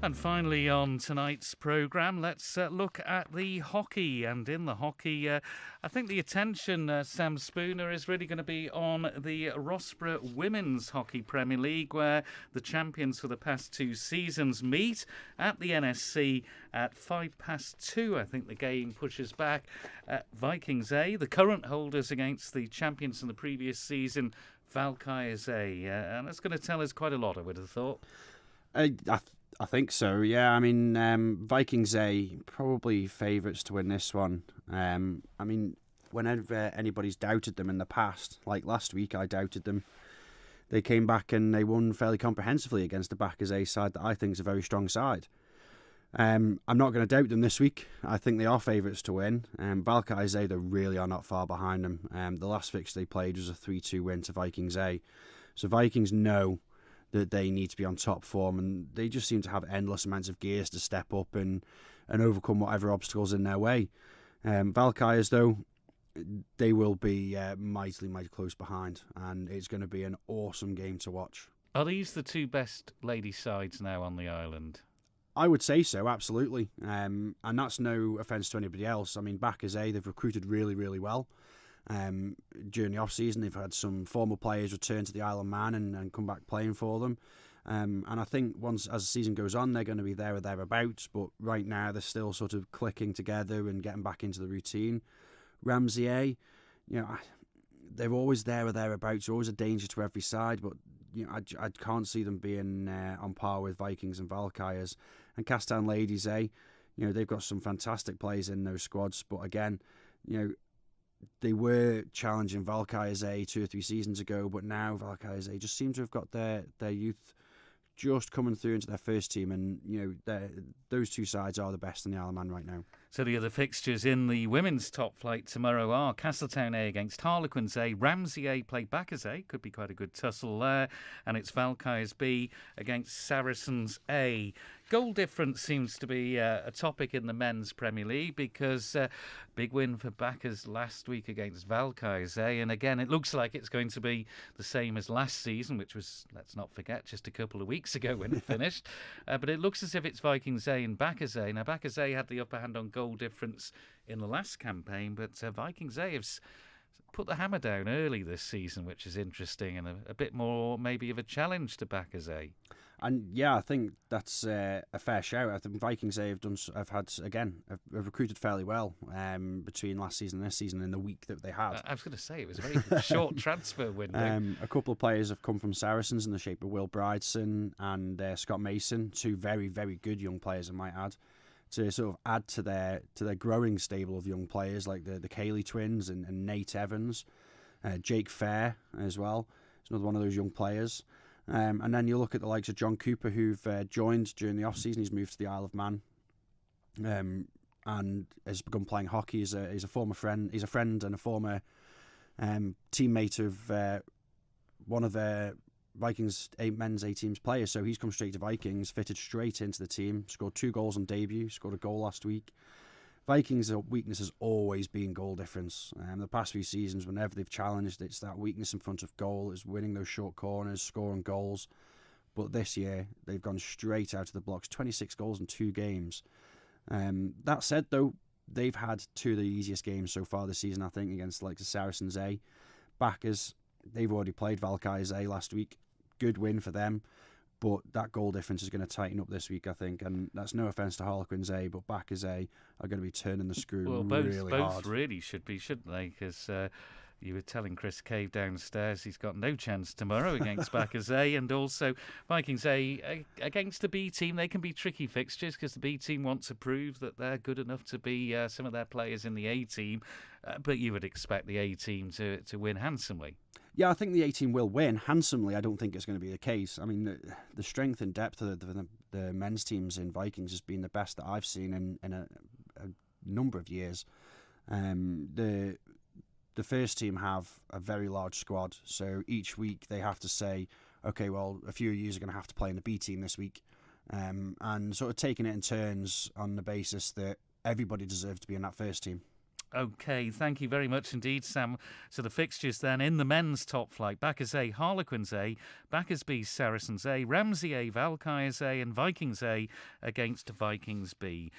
And finally, on tonight's programme, let's look at the hockey. And in the hockey, I think the attention, Sam Spooner, is really going to be on the Rossborough Women's Hockey Premier League, where the champions for the past two seasons meet at the NSC at 2:05. I think the game pushes back. Vikings A, the current holders, against the champions from the previous season, Valkyries A. And that's going to tell us quite a lot, I would have thought. I think so, yeah. I mean, Vikings A, probably favourites to win this one. I mean, whenever anybody's doubted them in the past, like last week I doubted them, they came back and they won fairly comprehensively against the Backers A side that I think is a very strong side. I'm not going to doubt them this week. I think they are favourites to win. Valkyries A, they really are not far behind them. The last fixture they played was a 3-2 win to Vikings A. So Vikings know that they need to be on top form, and they just seem to have endless amounts of gears to step up and overcome whatever obstacles in their way. Valkyries, though, they will be mightily close behind, and it's going to be an awesome game to watch. Are these the two best lady sides now on the island? I would say so, absolutely. And that's no offence to anybody else. I mean, Backers A, they've recruited really, really well. During the off-season, they've had some former players return to the Isle of Man and come back playing for them. And I think once, as the season goes on, they're going to be there or thereabouts. But right now, they're still sort of clicking together and getting back into the routine. Ramsey A, they're always there or thereabouts. They're always a danger to every side. But I can't see them being on par with Vikings and Valkyries. And Castown Ladies A, they've got some fantastic players in those squads. But again, they were challenging Valkyries A 2 or 3 seasons ago, but now Valkyries A just seem to have got their youth just coming through into their first team, and those two sides are the best in the Isle of Man right now. So the other fixtures in the women's top flight tomorrow are Castletown A against Harlequins A, Ramsey A play Backers A, could be quite a good tussle there, and it's Valkyries B against Saracens A. Goal difference seems to be a topic in the men's Premier League because big win for Backers last week against Valkyries A, and again it looks like it's going to be the same as last season, which was, let's not forget, just a couple of weeks ago when it finished. But it looks as if it's Vikings A and Backers A. Now Backers A had the upper hand on goal difference in the last campaign, but Vikings A have put the hammer down early this season, which is interesting and a bit more maybe of a challenge to Backers A. And yeah, I think that's a fair shout. I think Vikings A have recruited fairly well between last season and this season in the week that they had. I was going to say it was a very short transfer window. A couple of players have come from Saracens in the shape of Will Brideson and Scott Mason, two very, very good young players, I might add, to sort of add to their growing stable of young players like the Cayley twins and Nate Evans, Jake Fair as well. He's another one of those young players. And then you look at the likes of John Cooper, who've joined during the off-season. He's moved to the Isle of Man and has begun playing hockey. He's a former friend. He's a friend and a former teammate of one of the Vikings men's A-team's players. So he's come straight to Vikings, fitted straight into the team, scored 2 goals on debut, scored a goal last week. Vikings' weakness has always been goal difference. The past few seasons, whenever they've challenged, it's that weakness in front of goal, is winning those short corners, scoring goals. But this year, they've gone straight out of the blocks, 26 goals in 2 games. That said, though, they've had 2 of the easiest games so far this season, I think, against the likes of Saracens A. Backers, they've already played Valkyries A last week. Good win for them. But that goal difference is going to tighten up this week, I think. And that's no offence to Harlequins A, but Backers A are going to be turning the screw really hard. Both really should be, shouldn't they? Because you were telling Chris Cave downstairs he's got no chance tomorrow against Backers A. And also Vikings A against the B team. They can be tricky fixtures because the B team want to prove that they're good enough to be some of their players in the A team. But you would expect the A team to win handsomely. Yeah, I think the A-team will win handsomely. I don't think it's going to be the case. I mean, the strength and depth of the men's teams in Vikings has been the best that I've seen in a number of years. The first team have a very large squad, so each week they have to say, okay, well, a few of you are going to have to play in the B team this week, and sort of taking it in turns on the basis that everybody deserves to be in that first team. OK, thank you very much indeed, Sam. So the fixtures then in the men's top flight: Backers A, Harlequins A, Backers B, Saracens A, Ramsey A, Valkyries A, and Vikings A against Vikings B.